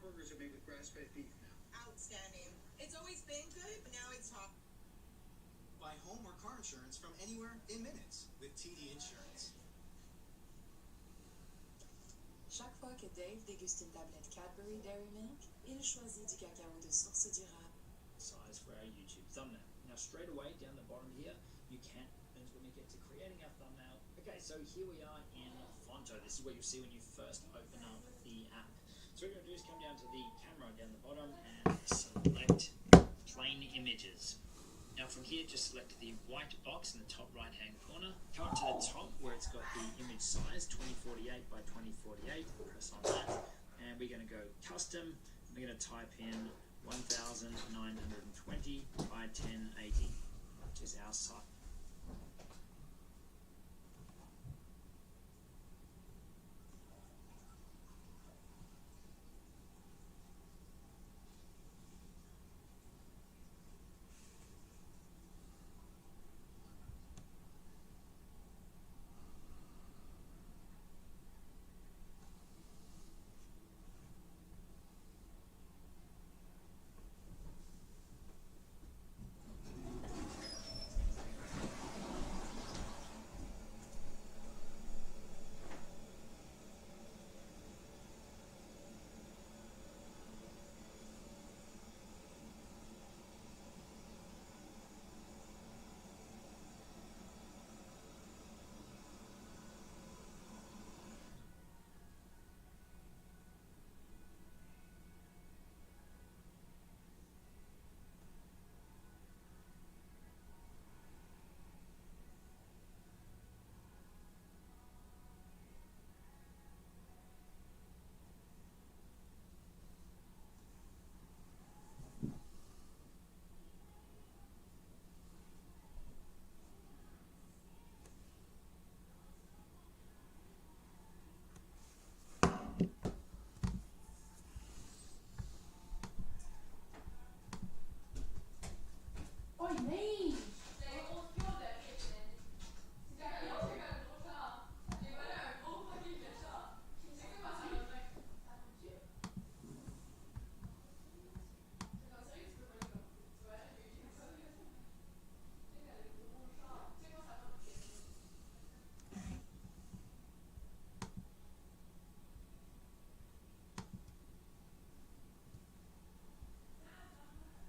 Burgers are made with grass-fed beef now. Outstanding. It's always been good, but now it's hot. Buy home or car insurance from anywhere in minutes with TD Insurance. Chaque fois que Dave déguste une tablette Cadbury Dairy Milk, il choisit du cacao de source durable. Size for our YouTube thumbnail. Now straight away down the bottom here, you can, when we get to creating our thumbnail. Okay, so here we are in Fonto. This is what you'll see when you first open up the app. So what you're going to do is come down to the camera down the bottom and select plain images. Now from here, just select the white box in the top right hand corner. Come up to the top where it's got the image size 2048 by 2048. Press on that, and we're going to go custom. We're going to type in 1920 by 1080, which is our size.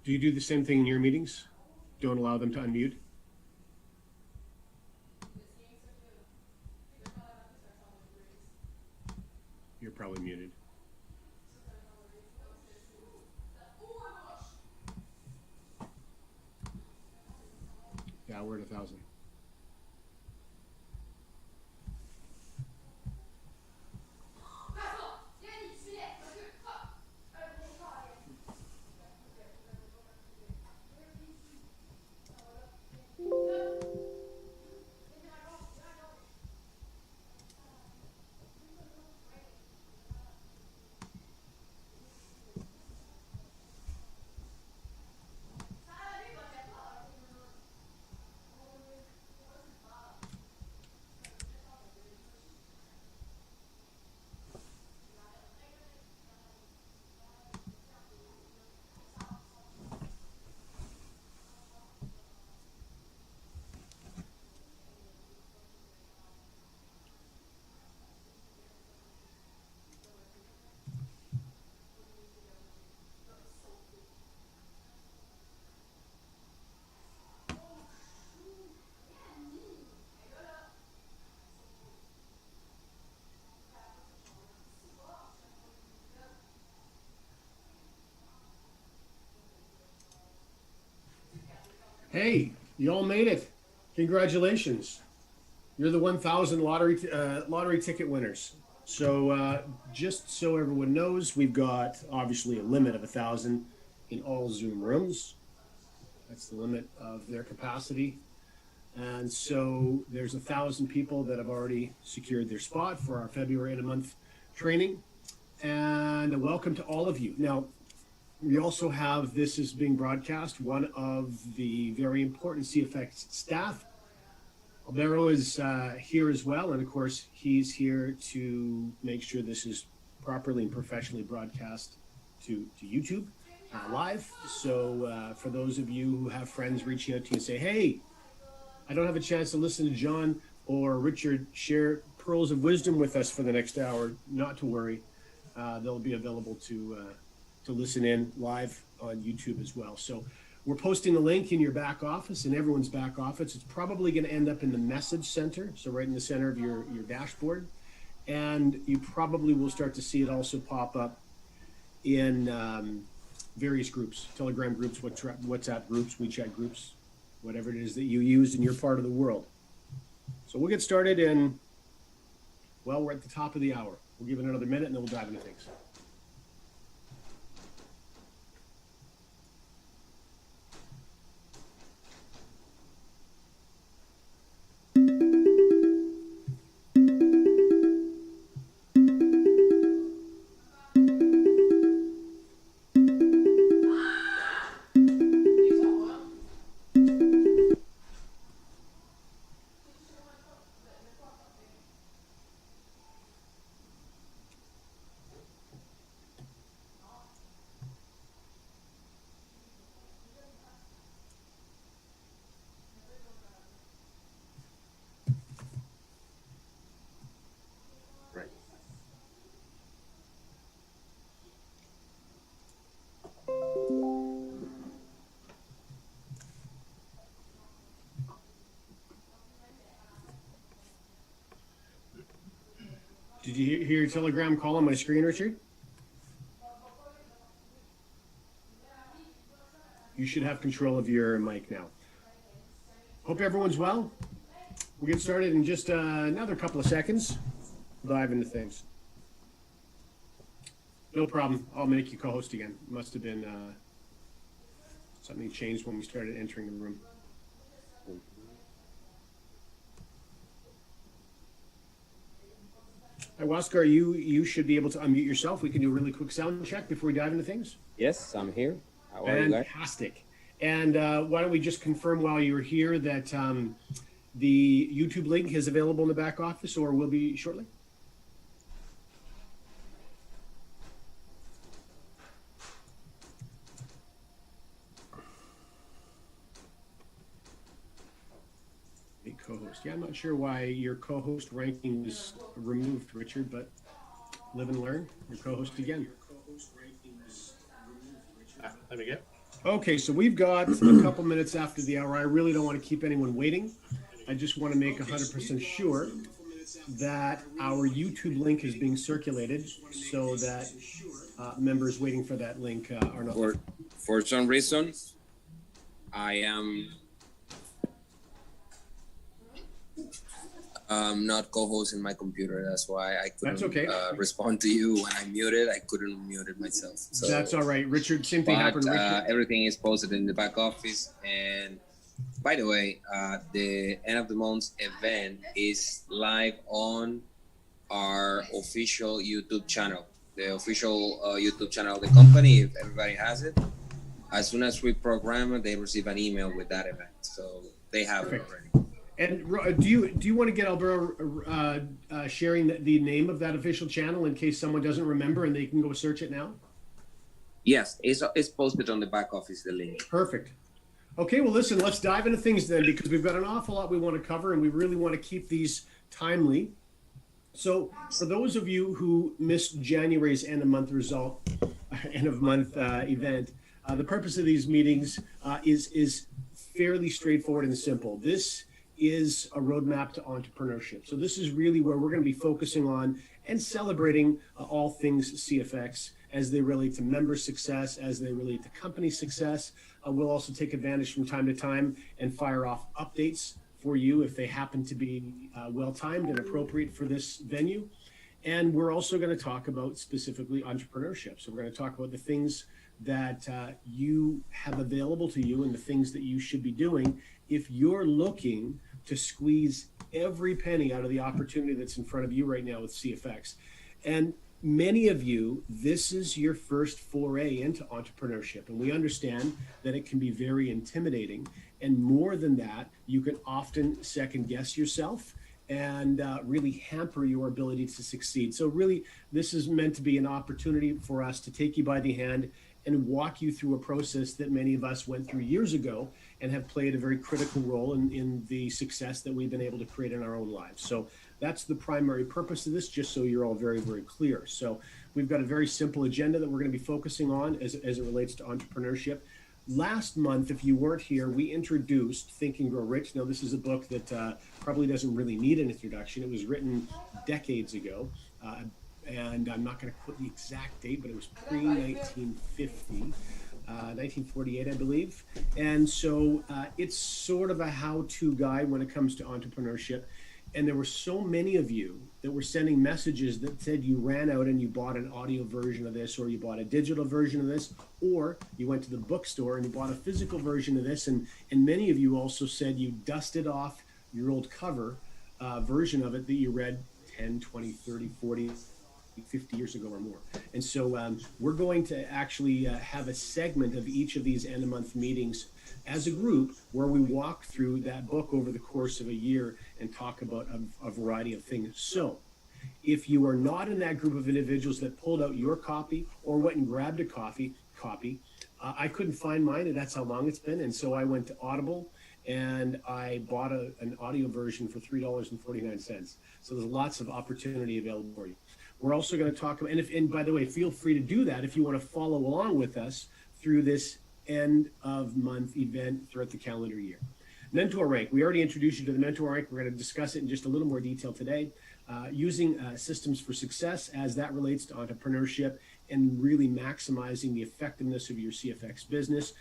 Do you do the same thing in your meetings? Don't allow them to unmute? You're probably muted. Yeah, we're at 1,000. Hey, you all made it. Congratulations. You're the 1,000 lottery ticket winners. So just so everyone knows, we've got obviously a limit of 1,000 in all Zoom rooms. That's the limit of their capacity. And so there's 1,000 people that have already secured their spot for our February and a month training. And welcome to all of you. Now, we also have, this is being broadcast, one of the very important CFX staff. Albero is here as well, and of course, he's here to make sure this is properly and professionally broadcast to YouTube live. So for those of you who have friends reaching out to you and say, hey, I don't have a chance to listen to John or Richard share pearls of wisdom with us for the next hour, not to worry. They'll be available to listen in live on YouTube as well. So we're posting the link in your back office, in everyone's back office. It's probably going to end up in the message center, so right in the center of your dashboard. And you probably will start to see it also pop up in various groups, Telegram groups, WhatsApp groups, WeChat groups, whatever it is that you use in your part of the world. So we'll get started in, well, we're at the top of the hour. We'll give it another minute and then we'll dive into things. Did you hear your Telegram call on my screen, Richard? You should have control of your mic now. Hope everyone's well. We'll get started in just another couple of seconds. Dive into things. No problem. I'll make you co-host again. Must have been something changed when we started entering the room. Hi, Waskar, you should be able to unmute yourself. We can do a really quick sound check before we dive into things. Yes, I'm here. How are you guys? Fantastic. And why don't we just confirm while you're here that the YouTube link is available in the back office or will be shortly? Co-host. Yeah, I'm not sure why your co-host ranking was removed, Richard, but live and learn. Your co-host again. Let me get. Okay, so we've got a couple minutes after the hour. I really don't want to keep anyone waiting. I just want to make 100% sure that our YouTube link is being circulated so that members waiting for that link are not. For some reason, I am not co-hosting my computer. That's why I couldn't respond to you when I muted. I couldn't mute it myself. So, that's all right, Richard. Same thing happened. Richard. Everything is posted in the back office. And by the way, the end of the month event is live on our official YouTube channel, the official YouTube channel of the company. If everybody has it, as soon as we program it, they receive an email with that event. So they have it already. And do you want to get Albero sharing the name of that official channel in case someone doesn't remember and they can go search it now? Yes, it's posted on the back office, the link. Perfect. Okay, well, listen, let's dive into things then because we've got an awful lot we want to cover and we really want to keep these timely. So for those of you who missed January's end of month event, the purpose of these meetings is fairly straightforward and simple. This is a roadmap to entrepreneurship. So this is really where we're going to be focusing on and celebrating all things CFX as they relate to member success, as they relate to company success. We'll also take advantage from time to time and fire off updates for you if they happen to be well-timed and appropriate for this venue. And we're also going to talk about specifically entrepreneurship. So we're going to talk about the things that you have available to you and the things that you should be doing if you're looking to squeeze every penny out of the opportunity that's in front of you right now with CFX. And many of you, this is your first foray into entrepreneurship. And we understand that it can be very intimidating. And more than that, you can often second guess yourself and really hamper your ability to succeed. So really, this is meant to be an opportunity for us to take you by the hand and walk you through a process that many of us went through years ago and have played a very critical role in the success that we've been able to create in our own lives. So that's the primary purpose of this, just so you're all very, very clear. So we've got a very simple agenda that we're going to be focusing on as it relates to entrepreneurship. Last month, if you weren't here, we introduced Think and Grow Rich. Now, this is a book that probably doesn't really need an introduction. It was written decades ago. And I'm not going to quote the exact date, but it was pre-1950, 1948, I believe. And so it's sort of a how-to guide when it comes to entrepreneurship. And there were so many of you that were sending messages that said you ran out and you bought an audio version of this, or you bought a digital version of this, or you went to the bookstore and you bought a physical version of this. And many of you also said you dusted off your old cover version of it that you read 10, 20, 30, 40, 50 years ago or more. And so we're going to actually have a segment of each of these end of month meetings as a group where we walk through that book over the course of a year and talk about a variety of things. So if you are not in that group of individuals that pulled out your copy or went and grabbed a copy, I couldn't find mine, and that's how long it's been. And so I went to Audible and I bought an audio version for $3.49. So there's lots of opportunity available for you. We're also going to talk about, and by the way, feel free to do that if you want to follow along with us through this end of month event throughout the calendar year. Mentor rank. We already introduced you to the mentor rank. We're going to discuss it in just a little more detail today, using systems for success as that relates to entrepreneurship and really maximizing the effectiveness of your CFX business.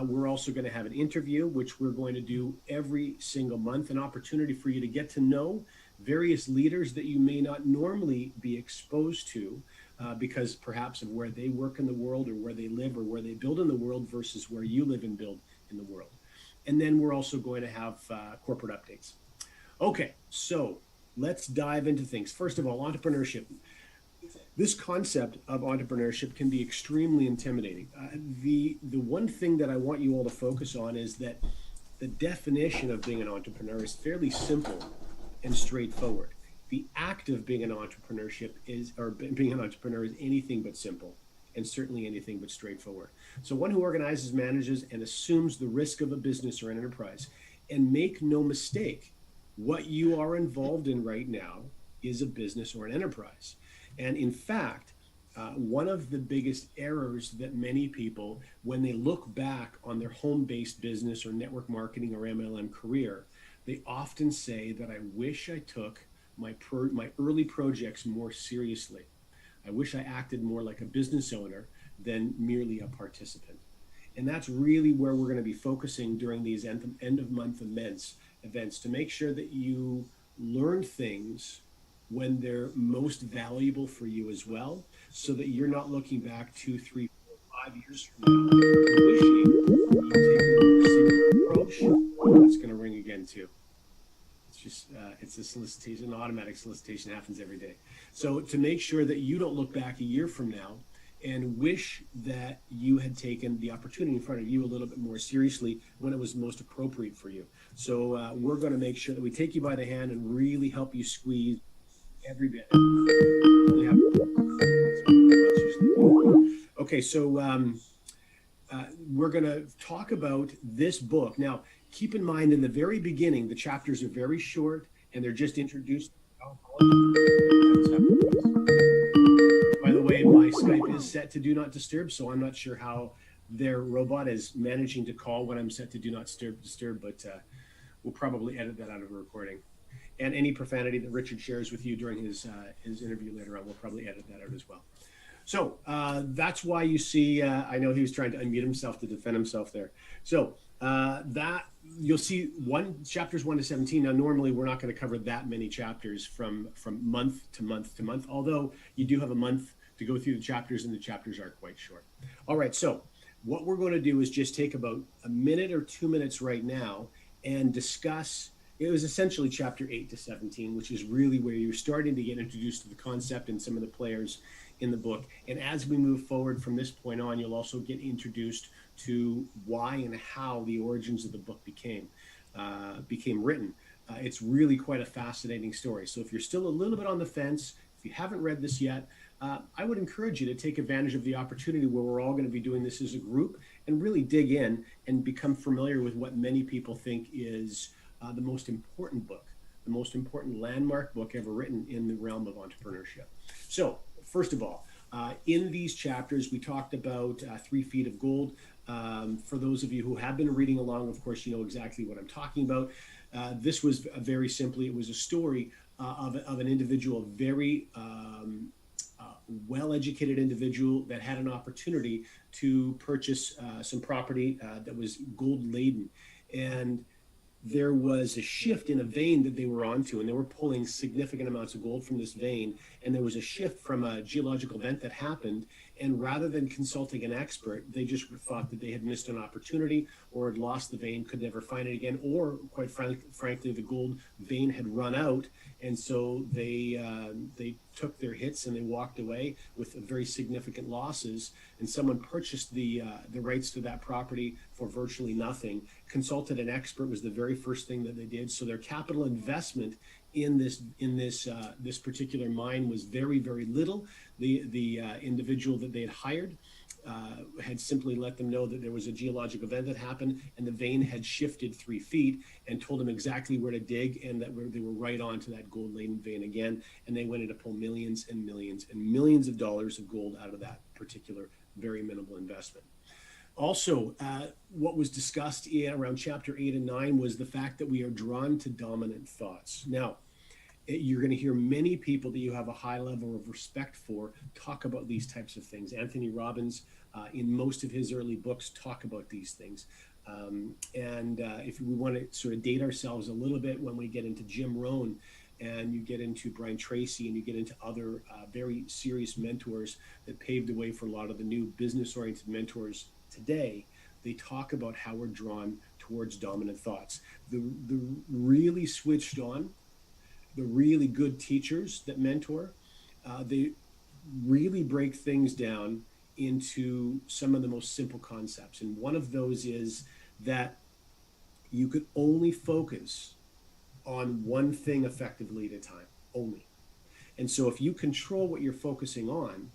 We're also going to have an interview, which we're going to do every single month, an opportunity for you to get to know various leaders that you may not normally be exposed to because perhaps of where they work in the world or where they live or where they build in the world versus where you live and build in the world. And then we're also going to have corporate updates. Okay, so let's dive into things. First of all, entrepreneurship. This concept of entrepreneurship can be extremely intimidating. The one thing that I want you all to focus on is that the definition of being an entrepreneur is fairly simple and straightforward. The act of being an entrepreneur is anything but simple, and certainly anything but straightforward. So one who organizes, manages, and assumes the risk of a business or an enterprise. And make no mistake, what you are involved in right now is a business or an enterprise. And in fact, one of the biggest errors that many people, when they look back on their home-based business or network marketing or MLM career, they often say that I wish I took my early projects more seriously. I wish I acted more like a business owner than merely a participant. And that's really where we're going to be focusing during these end of month events to make sure that you learn things when they're most valuable for you as well, so that you're not looking back 2, 3, 4, 5 years from now wishing you'd taken a more serious approach. That's going to ring again too. It's just, it's a solicitation, an automatic solicitation happens every day. So to make sure that you don't look back a year from now and wish that you had taken the opportunity in front of you a little bit more seriously when it was most appropriate for you. So we're going to make sure that we take you by the hand and really help you squeeze every bit. Okay, so we're going to talk about this book. Now, keep in mind, in the very beginning, the chapters are very short and they're just introduced. By the way, my Skype is set to do not disturb, so I'm not sure how their robot is managing to call when I'm set to do not disturb, but We'll probably edit that out of a recording. And any profanity that Richard shares with you during his interview later on, we'll probably edit that out as well. So that's why you see, I know he was trying to unmute himself to defend himself there. So that you'll see chapters 1 to 17. Now, normally we're not going to cover that many chapters from month to month to month, although you do have a month to go through the chapters, and the chapters are quite short. All right, so what we're going to do is just take about a minute or 2 minutes right now and discuss. It was essentially chapter 8 to 17, which is really where you're starting to get introduced to the concept and some of the players in the book. And as we move forward from this point on, you'll also get introduced to why and how the origins of the book became written. It's really quite a fascinating story. So if you're still a little bit on the fence, if you haven't read this yet, I would encourage you to take advantage of the opportunity where we're all going to be doing this as a group and really dig in and become familiar with what many people think is the most important book, the most important landmark book ever written in the realm of entrepreneurship. So, first of all, in these chapters, we talked about 3 feet of gold. For those of you who have been reading along, of course, you know exactly what I'm talking about. This was very simply, it was a story of an individual, very well-educated individual that had an opportunity to purchase some property that was gold-laden. And there was a shift in a vein that they were onto, and they were pulling significant amounts of gold from this vein. And there was a shift from a geological event that happened. And rather than consulting an expert, they just thought that they had missed an opportunity or had lost the vein, could never find it again, or quite frankly, the gold vein had run out. And so they took their hits and they walked away with very significant losses. And someone purchased the rights to that property for virtually nothing. Consulted an expert was the very first thing that they did. So their capital investment in this particular mine was very, very little. The individual that they had hired had simply let them know that there was a geologic event that happened and the vein had shifted 3 feet, and told them exactly where to dig, and that they were right on to that gold-laden vein again. And they went in to pull millions and millions and millions of dollars of gold out of that particular very minimal investment. Also, what was discussed around chapter 8 and 9 was the fact that we are drawn to dominant thoughts. Now, you're going to hear many people that you have a high level of respect for talk about these types of things. Anthony Robbins, in most of his early books, talk about these things. If we want to sort of date ourselves a little bit, when we get into Jim Rohn and you get into Brian Tracy and you get into other very serious mentors that paved the way for a lot of the new business-oriented mentors today, they talk about how we're drawn towards dominant thoughts. The really switched on, the really good teachers that mentor, they really break things down into some of the most simple concepts. And one of those is that you could only focus on one thing effectively at a time, only. And so if you control what you're focusing on,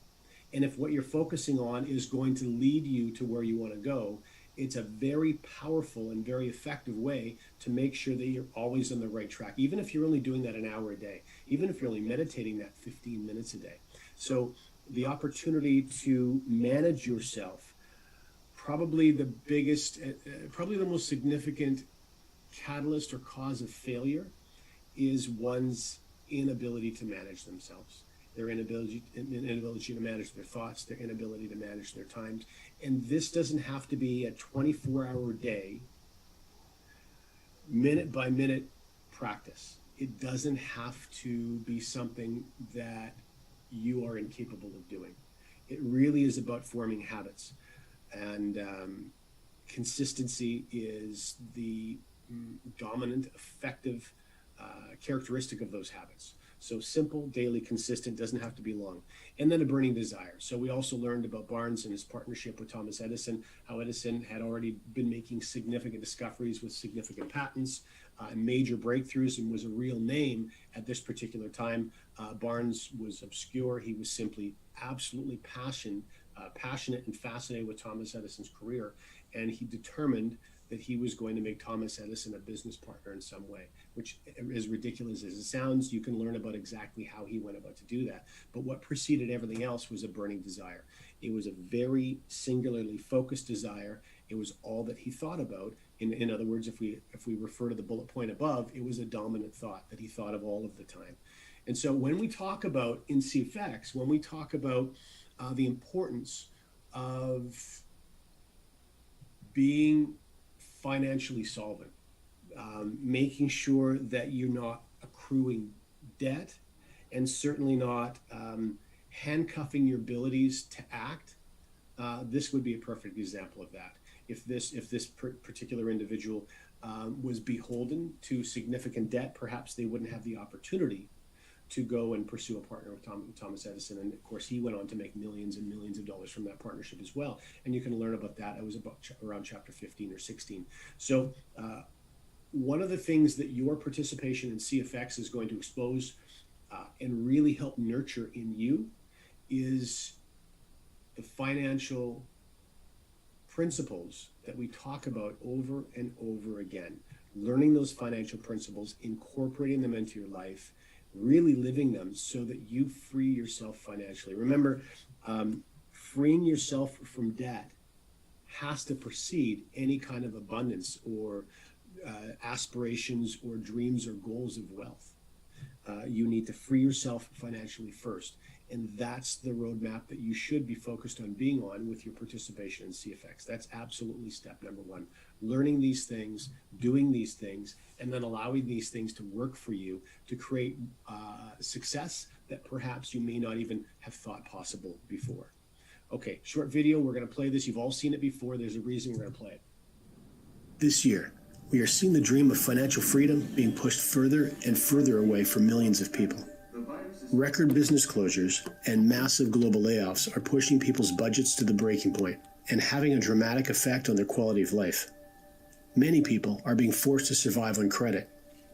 and if what you're focusing on is going to lead you to where you want to go, it's a very powerful and very effective way to make sure that you're always on the right track, even if you're only doing that an hour a day, even if you're only meditating that 15 minutes a day. So the opportunity to manage yourself, probably the biggest, probably the most significant catalyst or cause of failure is one's inability to manage themselves. Their inability to manage their thoughts, their inability to manage their times. And this doesn't have to be a 24-hour day, minute by minute practice. It doesn't have to be something that you are incapable of doing. It really is about forming habits. And consistency is the dominant, effective characteristic of those habits. So simple, daily, consistent, doesn't have to be long. And then a burning desire. So we also learned about Barnes and his partnership with Thomas Edison, how Edison had already been making significant discoveries with significant patents, major breakthroughs, and was a real name at this particular time. Barnes was obscure. He was simply absolutely passionate and fascinated with Thomas Edison's career. And he determined that he was going to make Thomas Edison a business partner in some way, which, as ridiculous as it sounds, you can learn about exactly how he went about to do that. But what preceded everything else was a burning desire. It was a very singularly focused desire. It was all that he thought about. In other words, if we refer to the bullet point above, it was a dominant thought that he thought of all of the time. And so when we talk about in CFX, when we talk about the importance of being financially solvent, making sure that you're not accruing debt, and certainly not handcuffing your abilities to act, this would be a perfect example of that. If this particular individual was beholden to significant debt, perhaps they wouldn't have the opportunity to go and pursue a partner with Thomas Edison. And of course, he went on to make millions and millions of dollars from that partnership as well. And you can learn about that. It was about around chapter 15 or 16. So one of the things that your participation in CFX is going to expose and really help nurture in you is the financial principles that we talk about over and over again. Learning those financial principles, incorporating them into your life, really living them so that you free yourself financially. Remember, freeing yourself from debt has to precede any kind of abundance or aspirations or dreams or goals of wealth. You need to free yourself financially first. And that's the roadmap that you should be focused on being on with your participation in CFX. That's absolutely step number one. Learning these things, doing these things, and then allowing these things to work for you to create success that perhaps you may not even have thought possible before. Okay, short video. We're going to play this. You've all seen it before. There's a reason we're going to play it. This year, we are seeing the dream of financial freedom being pushed further and further away from millions of people. Record business closures and massive global layoffs are pushing people's budgets to the breaking point and having a dramatic effect on their quality of life. Many people are being forced to survive on credit,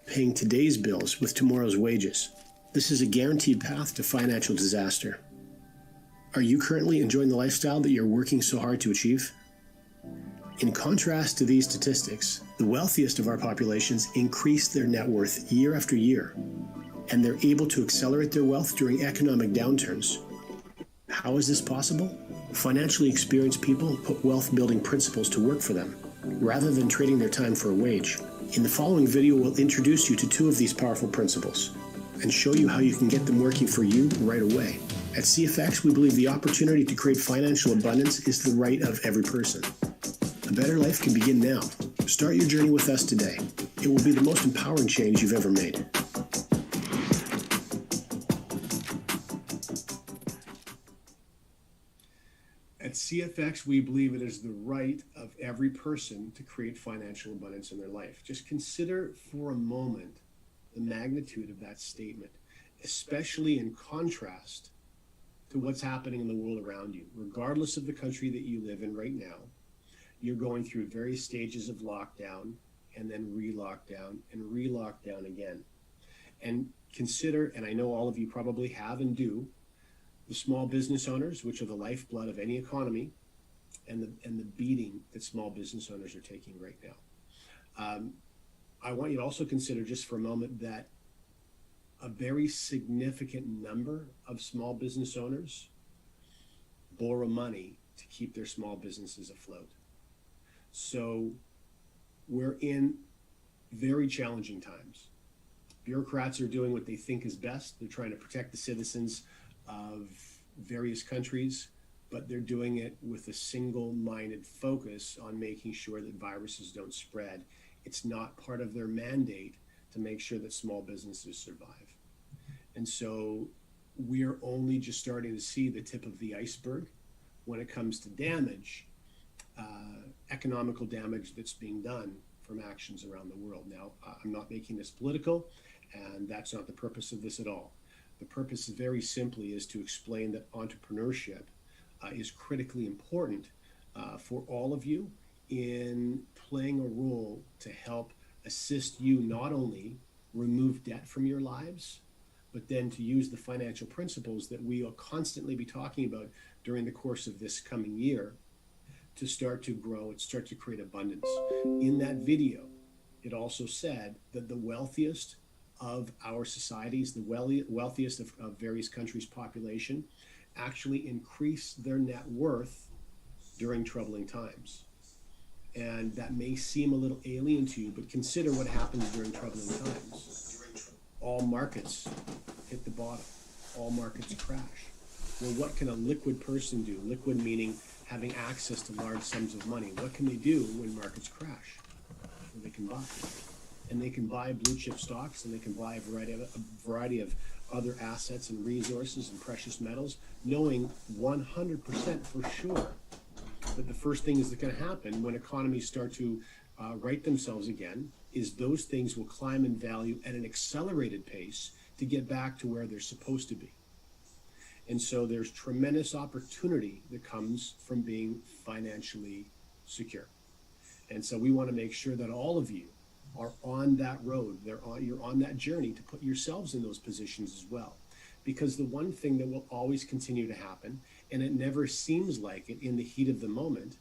paying today's bills with tomorrow's wages. This is a guaranteed path to financial disaster. Are you currently enjoying the lifestyle that you're working so hard to achieve? In contrast to these statistics, the wealthiest of our populations increase their net worth year after year, and they're able to accelerate their wealth during economic downturns. How is this possible? Financially experienced people put wealth-building principles to work for them, rather than trading their time for a wage. In the following video, we'll introduce you to two of these powerful principles and show you how you can get them working for you right away. At CFX, we believe the opportunity to create financial abundance is the right of every person. A better life can begin now. Start your journey with us today. It will be the most empowering change you've ever made. At CFX, we believe it is the right of every person to create financial abundance in their life. Just consider for a moment the magnitude of that statement, especially in contrast to what's happening in the world around you. Regardless of the country that you live in right now, you're going through various stages of lockdown and then re-lockdown and re-lockdown again. And consider, and I know all of you probably have and do, the small business owners, which are the lifeblood of any economy, and the beating that small business owners are taking right now. I want you to also consider just for a moment that a very significant number of small business owners borrow money to keep their small businesses afloat. So we're in very challenging times. Bureaucrats are doing what they think is best. They're trying to protect the citizens of various countries, but they're doing it with a single-minded focus on making sure that viruses don't spread. It's not part of their mandate to make sure that small businesses survive. And so we're only just starting to see the tip of the iceberg when it comes to damage, economical damage that's being done from actions around the world. Now, I'm not making this political, and that's not the purpose of this at all. The purpose very simply is to explain that entrepreneurship is critically important for all of you in playing a role to help assist you not only remove debt from your lives, but then to use the financial principles that we will constantly be talking about during the course of this coming year to start to grow and start to create abundance. In that video, it also said that the wealthiest of our societies, the wealthiest of various countries' population, actually increase their net worth during troubling times. And that may seem a little alien to you, but consider what happens during troubling times. All markets hit the bottom. All markets crash. Well, what can a liquid person do? Liquid meaning having access to large sums of money. What can they do when markets crash? Well, they can buy. And they can buy blue chip stocks, and they can buy a variety of other assets and resources and precious metals, knowing 100% for sure that the first thing is going to happen when economies start to right themselves again is those things will climb in value at an accelerated pace to get back to where they're supposed to be. And so there's tremendous opportunity that comes from being financially secure. And so we want to make sure that all of you are on that road. You're on that journey to put yourselves in those positions as well. Because the one thing that will always continue to happen, and it never seems like it in the heat of the moment,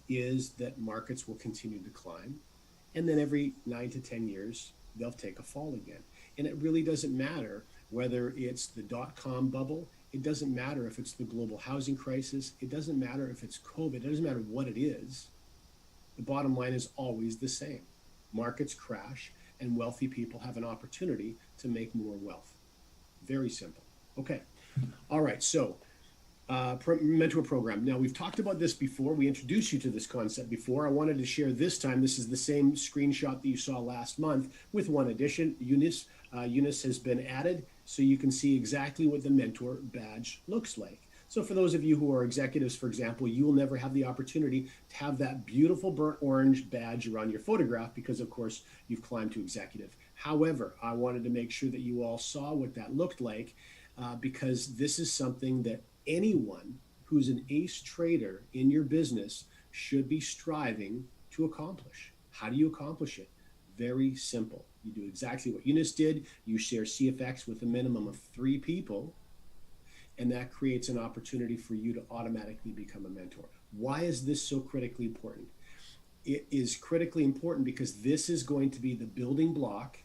is that markets will continue to climb. And then every 9 to 10 years, they'll take a fall again. And it really doesn't matter whether it's the dot-com bubble. It doesn't matter if it's the global housing crisis. It doesn't matter if it's COVID. It doesn't matter what it is. The bottom line is always the same. Markets crash, and wealthy people have an opportunity to make more wealth. Very simple. Okay. All right. So, mentor program. Now, we've talked about this before. We introduced you to this concept before. I wanted to share this time. This is the same screenshot that you saw last month with one addition. Eunice has been added, so you can see exactly what the mentor badge looks like. So for those of you who are executives, for example, you will never have the opportunity to have that beautiful burnt orange badge around your photograph because, of course, you've climbed to executive. However, I wanted to make sure that you all saw what that looked like because this is something that anyone who's an ace trader in your business should be striving to accomplish. How do you accomplish it? Very simple. You do exactly what Eunice did. You share CFX with a minimum of 3 people. And that creates an opportunity for you to automatically become a mentor. Why is this so critically important? It is critically important because this is going to be the building block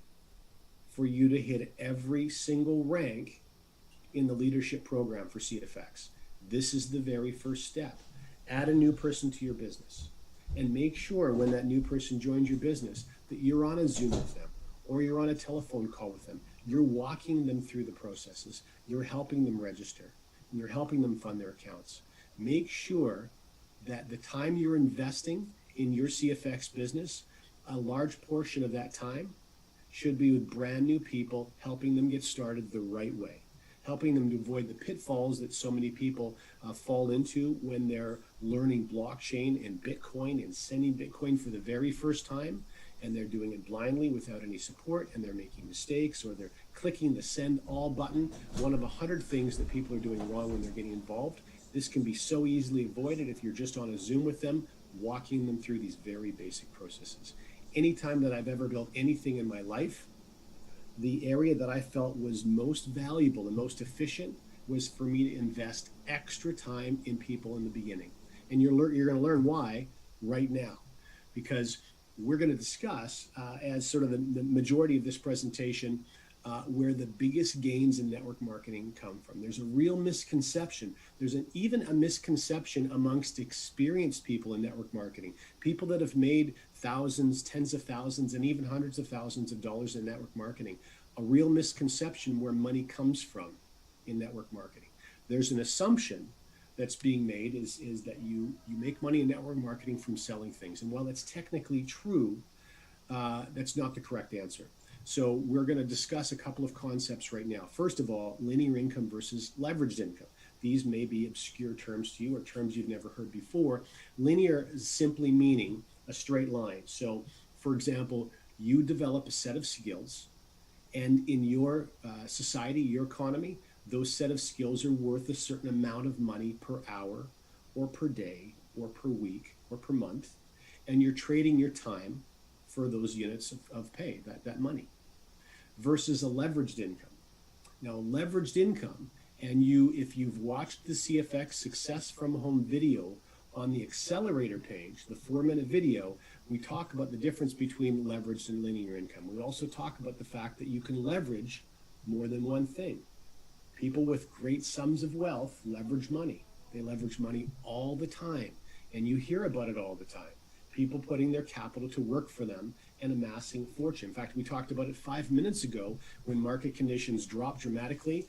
for you to hit every single rank in the leadership program for CFX. This is the very first step. Add a new person to your business and make sure when that new person joins your business that you're on a Zoom with them or you're on a telephone call with them. You're walking them through the processes. You're helping them register. And you're helping them fund their accounts. Make sure that the time you're investing in your CFX business, a large portion of that time should be with brand new people, helping them get started the right way, helping them to avoid the pitfalls that so many people fall into when they're learning blockchain and Bitcoin and sending Bitcoin for the very first time. And they're doing it blindly without any support, and they're making mistakes, or they're clicking the send all button, one of 100 things that people are doing wrong when they're getting involved. This can be so easily avoided if you're just on a Zoom with them, walking them through these very basic processes. Anytime that I've ever built anything in my life, the area that I felt was most valuable and most efficient was for me to invest extra time in people in the beginning. And you're going to learn why right now, because we're going to discuss as sort of the majority of this presentation where the biggest gains in network marketing come from. There's a real misconception. There's even a misconception amongst experienced people in network marketing, people that have made thousands, tens of thousands, and even hundreds of thousands of dollars in network marketing. A real misconception where money comes from in network marketing. There's an assumption that's being made is that you make money in network marketing from selling things. And while that's technically true, that's not the correct answer. So we're going to discuss a couple of concepts right now. First of all, linear income versus leveraged income. These may be obscure terms to you or terms you've never heard before. Linear is simply meaning a straight line. So for example, you develop a set of skills, and in your society, your economy, those set of skills are worth a certain amount of money per hour or per day or per week or per month. And you're trading your time for those units of pay, that money, versus a leveraged income. Now, leveraged income, and if you've watched the CFX Success from Home video on the accelerator page, the 4-minute video, we talk about the difference between leveraged and linear income. We also talk about the fact that you can leverage more than one thing. People with great sums of wealth leverage money. They leverage money all the time, and you hear about it all the time. people putting their capital to work for them and amassing fortune. In fact, we talked about it 5 minutes ago. When market conditions drop dramatically,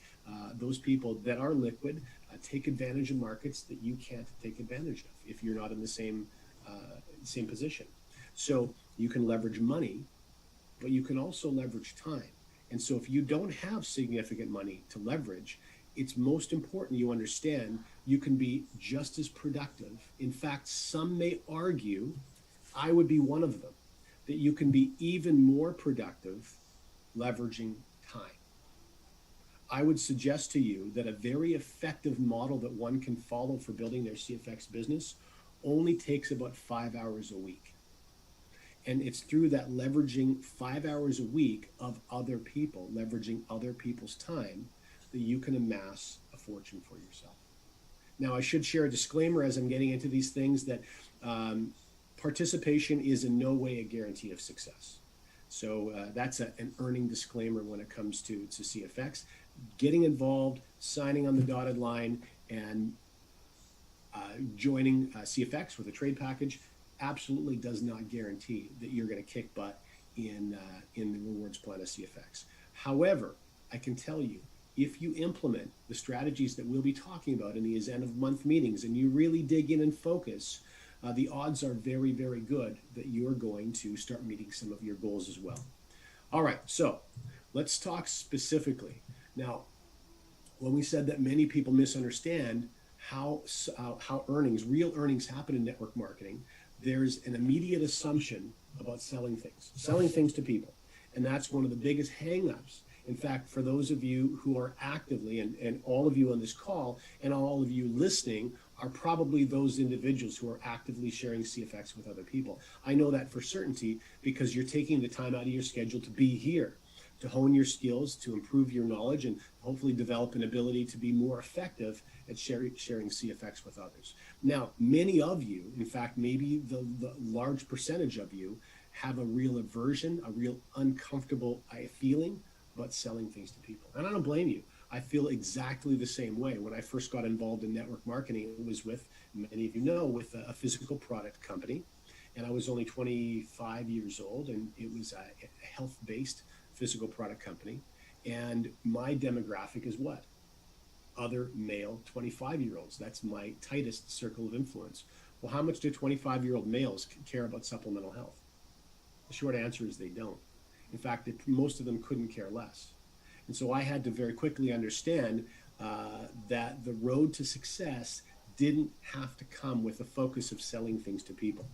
those people that are liquid take advantage of markets that you can't take advantage of if you're not in the same position. So you can leverage money, but you can also leverage time. And so if you don't have significant money to leverage, it's most important you understand you can be just as productive. In fact, some may argue, I would be one of them, that you can be even more productive leveraging time. I would suggest to you that a very effective model that one can follow for building their CFX business only takes about 5 hours a week. And it's through that leveraging 5 hours a week of other people, leveraging other people's time, that you can amass a fortune for yourself. Now, I should share a disclaimer as I'm getting into these things that participation is in no way a guarantee of success. So that's an earning disclaimer when it comes to CFX. Getting involved, signing on the dotted line, and joining CFX with a trade package absolutely does not guarantee that you're going to kick butt in the rewards plan of CFX. However, I can tell you, if you implement the strategies that we'll be talking about in these end of month meetings and you really dig in and focus, the odds are very, very good that you're going to start meeting some of your goals as well. All right, so let's talk specifically. Now, when we said that many people misunderstand how real earnings happen in network marketing, there's an immediate assumption about selling things to people. And that's one of the biggest hangups. In fact, for those of you who are actively, and all of you on this call and all of you listening are probably those individuals who are actively sharing CFX with other people. I know that for certainty because you're taking the time out of your schedule to be here, to hone your skills, to improve your knowledge, and hopefully develop an ability to be more effective at sharing CFX with others. Now, many of you, in fact, maybe the large percentage of you, have a real aversion, a real uncomfortable feeling about selling things to people. And I don't blame you. I feel exactly the same way. When I first got involved in network marketing, it was with, many of you know, with a physical product company. And I was only 25 years old, and it was a health-based physical product company. And my demographic is what? Other male 25-year-olds. That's my tightest circle of influence. Well, how much do 25-year-old males care about supplemental health? The short answer is they don't. In fact, most of them couldn't care less. And so I had to very quickly understand that the road to success didn't have to come with a focus of selling things to people.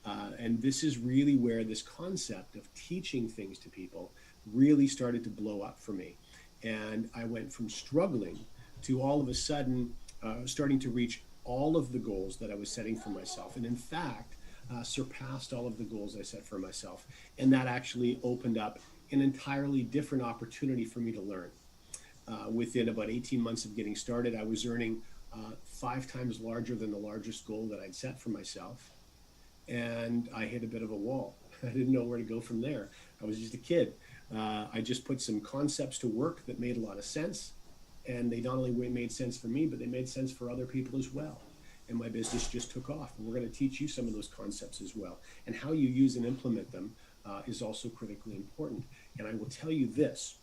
And this is really where this concept of teaching things to people really started to blow up for me. And I went from struggling to all of a sudden starting to reach all of the goals that I was setting for myself. And in fact, surpassed all of the goals I set for myself. And that actually opened up an entirely different opportunity for me to learn. Within about 18 months of getting started, I was earning 5 times larger than the largest goal that I'd set for myself. And I hit a bit of a wall. I didn't know where to go from there. I was just a kid. I just put some concepts to work that made a lot of sense. And they not only made sense for me, but they made sense for other people as well. And my business just took off. And we're going to teach you some of those concepts as well. And how you use and implement them is also critically important. And I will tell you this,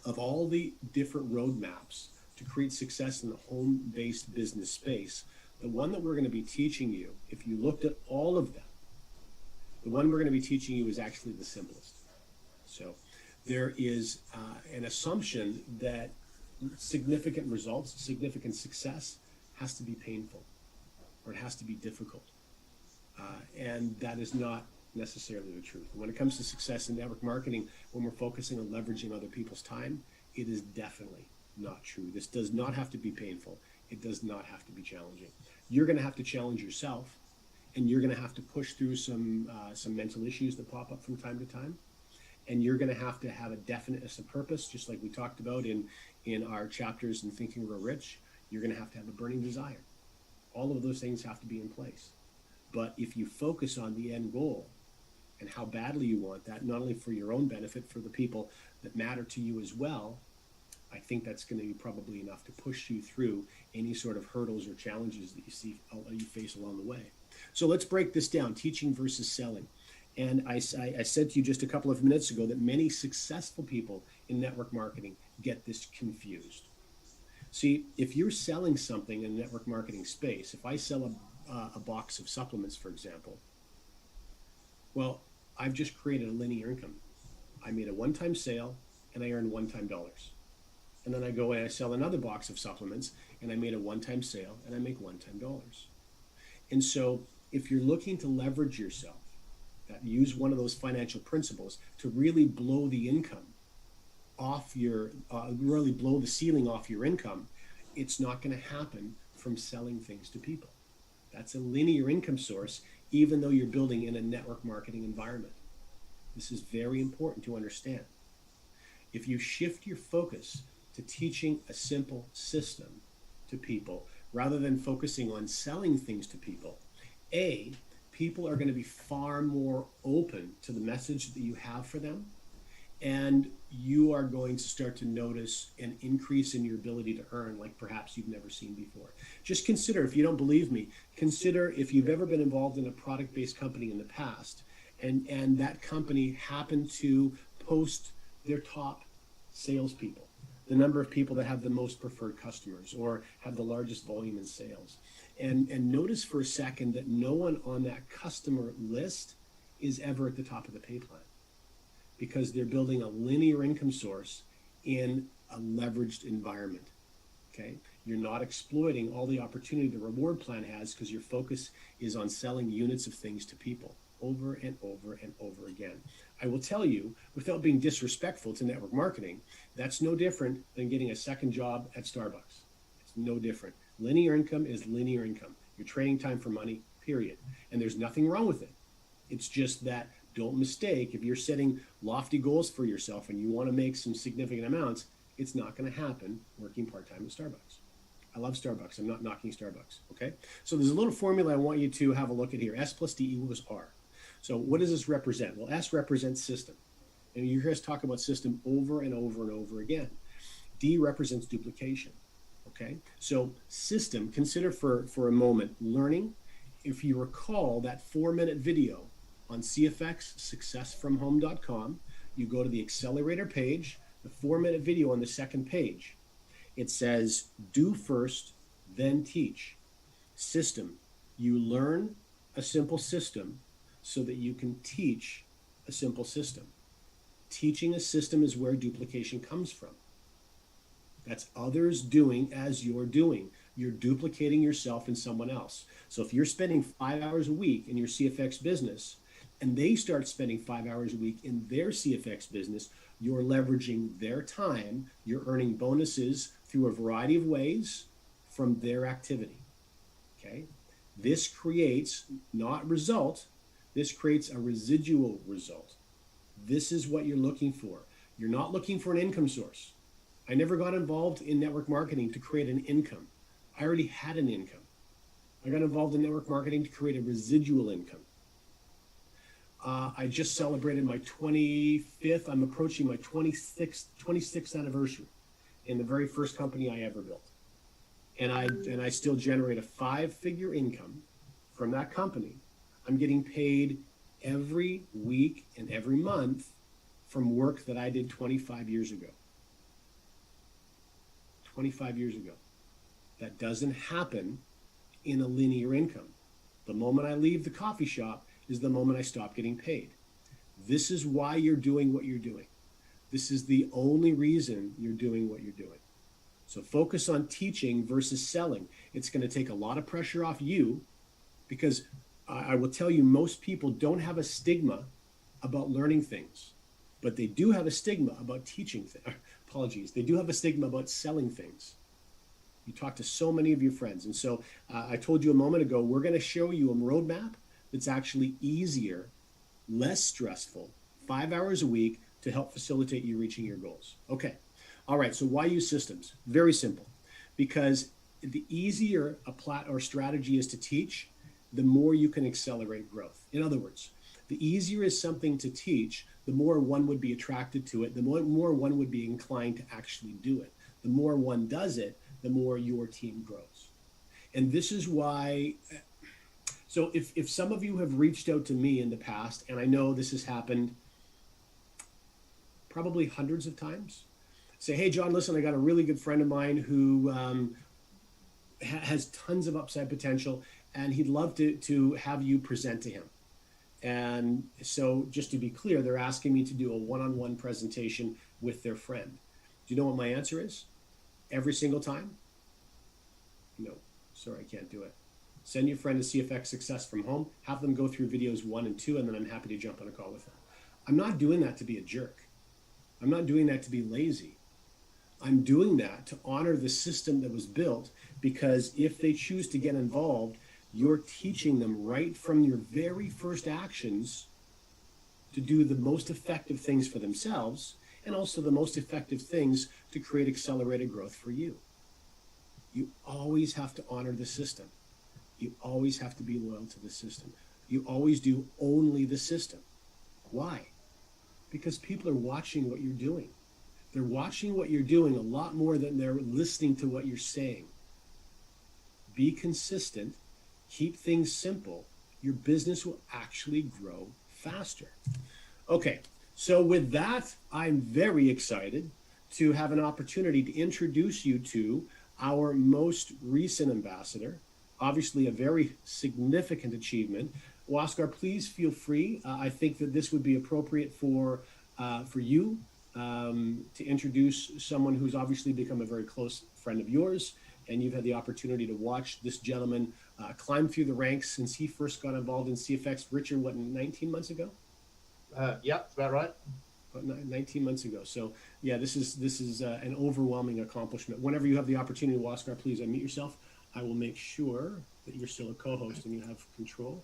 of all the different roadmaps to create success in the home-based business space, the one that we're going to be teaching you, if you looked at all of them, the one we're going to be teaching you is actually the simplest. So there is an assumption that significant results, significant success has to be painful or it has to be difficult. And that is not necessarily the truth. When it comes to success in network marketing, when we're focusing on leveraging other people's time, it is definitely not true. This does not have to be painful. It does not have to be challenging. You're going to have to challenge yourself, and you're going to have to push through some mental issues that pop up from time to time. And you're going to have a definiteness of purpose, just like we talked about in our chapters in Thinking Real Rich. You're going to have a burning desire. All of those things have to be in place. But if you focus on the end goal and how badly you want that, not only for your own benefit, for the people that matter to you as well, I think that's going to be probably enough to push you through any sort of hurdles or challenges that you face along the way. So let's break this down, teaching versus selling. And I said to you just a couple of minutes ago that many successful people in network marketing get this confused. See, if you're selling something in the network marketing space, if I sell a box of supplements, for example, well, I've just created a linear income. I made a one-time sale and I earned one-time dollars. And then I go and I sell another box of supplements and I made a one-time sale and I make one-time dollars. And so if you're looking to leverage yourself, use one of those financial principles to really blow the income off your, really blow the ceiling off your income, it's not going to happen from selling things to people. That's a linear income source, even though you're building in a network marketing environment. This is very important to understand. If you shift your focus to teaching a simple system to people rather than focusing on selling things to people, people are going to be far more open to the message that you have for them, and you are going to start to notice an increase in your ability to earn like perhaps you've never seen before. Just consider, if you don't believe me, consider if you've ever been involved in a product-based company in the past and that company happened to post their top salespeople, the number of people that have the most preferred customers or have the largest volume in sales. And notice for a second that no one on that customer list is ever at the top of the pay plan, because they're building a linear income source in a leveraged environment. Okay, you're not exploiting all the opportunity the reward plan has because your focus is on selling units of things to people over and over and over again. I will tell you, without being disrespectful to network marketing, that's no different than getting a second job at Starbucks. It's no different. Linear income is linear income. You're trading time for money, period. And there's nothing wrong with it. It's just that, don't mistake, if you're setting lofty goals for yourself and you want to make some significant amounts, it's not going to happen working part-time at Starbucks. I love Starbucks. I'm not knocking Starbucks, okay? So there's a little formula I want you to have a look at here. S plus D equals R. So what does this represent? Well, S represents system. And you hear us talk about system over and over and over again. D represents duplication, okay? So system, consider for a moment learning. If you recall that 4-minute video on CFX, successfromhome.com, you go to the accelerator page, the 4-minute video on the second page. It says, do first, then teach. System, you learn a simple system so that you can teach a simple system. Teaching a system is where duplication comes from. That's others doing as you're doing. You're duplicating yourself in someone else. So if you're spending 5 hours a week in your CFX business, and they start spending 5 hours a week in their CFX business, you're leveraging their time, you're earning bonuses through a variety of ways from their activity, okay? This creates, not result, this creates a residual result. This is what you're looking for. You're not looking for an income source. I never got involved in network marketing to create an income. I already had an income. I got involved in network marketing to create a residual income. I just celebrated my 25th, I'm approaching my 26th anniversary in the very first company I ever built. And I still generate a 5-figure income from that company. I'm getting paid every week and every month from work that I did 25 years ago. 25 years ago. That doesn't happen in a linear income. The moment I leave the coffee shop is the moment I stop getting paid. This is why you're doing what you're doing. This is the only reason you're doing what you're doing. So focus on teaching versus selling. It's going to take a lot of pressure off you, because I will tell you, most people don't have a stigma about learning things, but they do have a stigma about teaching things. Apologies. They do have a stigma about selling things. You talk to so many of your friends. And so I told you a moment ago, we're going to show you a roadmap that's actually easier, less stressful, 5 hours a week to help facilitate you reaching your goals. Okay. All right. So why use systems? Very simple. Because the easier a strategy is to teach, the more you can accelerate growth. In other words, the easier is something to teach, the more one would be attracted to it, the more one would be inclined to actually do it. The more one does it, the more your team grows. And this is why, So if some of you have reached out to me in the past, and I know this has happened probably hundreds of times, say, hey, John, listen, I got a really good friend of mine who has tons of upside potential, and he'd love to have you present to him. And so just to be clear, they're asking me to do a one-on-one presentation with their friend. Do you know what my answer is? Every single time? No, sorry, I can't do it. Send your friend a CFX Success from home, have them go through videos 1 and 2, and then I'm happy to jump on a call with them. I'm not doing that to be a jerk. I'm not doing that to be lazy. I'm doing that to honor the system that was built, because if they choose to get involved, you're teaching them right from your very first actions to do the most effective things for themselves, and also the most effective things to create accelerated growth for you. You always have to honor the system. You always have to be loyal to the system. You always do only the system. Why? Because people are watching what you're doing. They're watching what you're doing a lot more than they're listening to what you're saying. Be consistent. Keep things simple. Your business will actually grow faster. Okay, so with that, I'm very excited to have an opportunity to introduce you to our most recent ambassador. Obviously, a very significant achievement. Oscar, please feel free. I think that this would be appropriate for you to introduce someone who's obviously become a very close friend of yours, and you've had the opportunity to watch this gentleman climb through the ranks since he first got involved in CFX. Richard, what, 19 months ago? Yeah, that's about right. 19 months ago. So yeah, this is an overwhelming accomplishment. Whenever you have the opportunity, Oscar, please unmute yourself. I will make sure that you're still a co-host and you have control.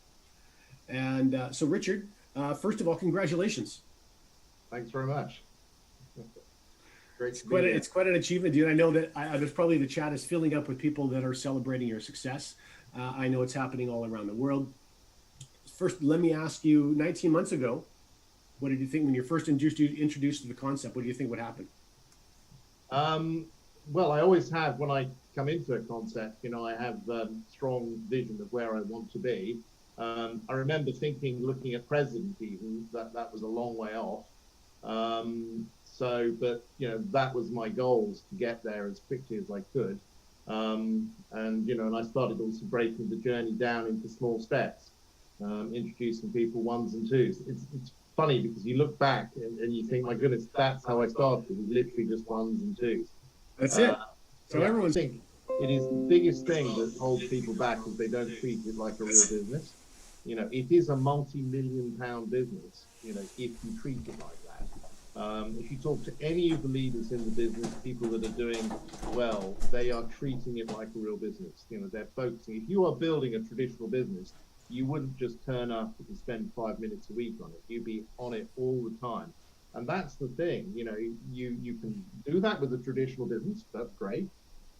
And so Richard, first of all, congratulations. Thanks very much. Great. It's quite an achievement, dude. I know that there's probably the chat is filling up with people that are celebrating your success. I know it's happening all around the world. First, let me ask you, 19 months ago, what did you think when you're first introduced to the concept? What do you think would happen? Well, I always have, when I come into a concept, I have strong vision of where I want to be. I remember thinking, looking at president even, that was a long way off. But that was my goals, to get there as quickly as I could. And I started also breaking the journey down into small steps, introducing people ones and twos. It's funny because you look back and you think, my goodness, that's how I started. It was literally just ones and twos. That's it. So everyone's think it is the biggest thing that holds people back, is they don't treat it like a real business. It is a multi-million-pound business, if you treat it like that. If you talk to any of the leaders in the business, people that are doing well, they are treating it like a real business. They're focusing. If you are building a traditional business, you wouldn't just turn up and spend 5 minutes a week on it. You'd be on it all the time. And that's the thing, you can do that with a traditional business, that's great.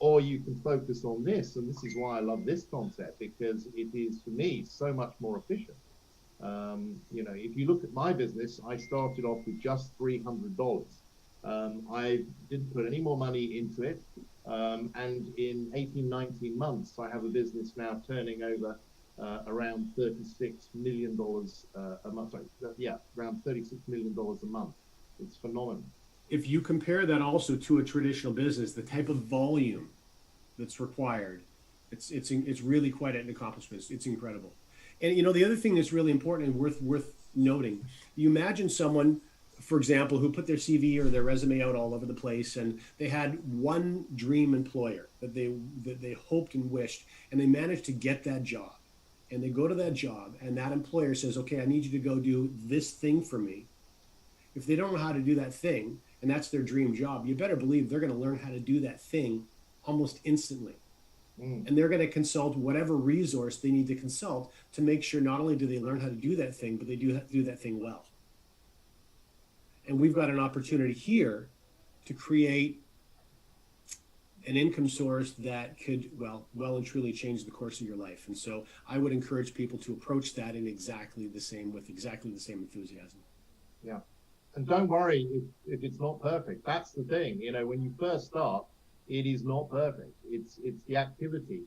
Or you can focus on this, and this is why I love this concept, because it is, for me, so much more efficient. If you look at my business, I started off with just $300. I didn't put any more money into it. And in 18, 19 months, I have a business now turning over around $36 million a month. Around $36 million a month. It's phenomenal. If you compare that also to a traditional business, the type of volume that's required, it's really quite an accomplishment. It's incredible. And the other thing that's really important and worth noting, you imagine someone, for example, who put their CV or their resume out all over the place, and they had one dream employer that they hoped and wished, and they managed to get that job. And they go to that job, and that employer says, okay, I need you to go do this thing for me. If they don't know how to do that thing, and that's their dream job, you better believe they're going to learn how to do that thing almost instantly. And they're going to consult whatever resource they need to consult to make sure not only do they learn how to do that thing, but they do that thing well. And we've got an opportunity here to create an income source that could well and truly change the course of your life. And so I would encourage people to approach that in exactly the same enthusiasm. Yeah. And don't worry if it's not perfect. That's the thing. When you first start, it is not perfect. It's the activity.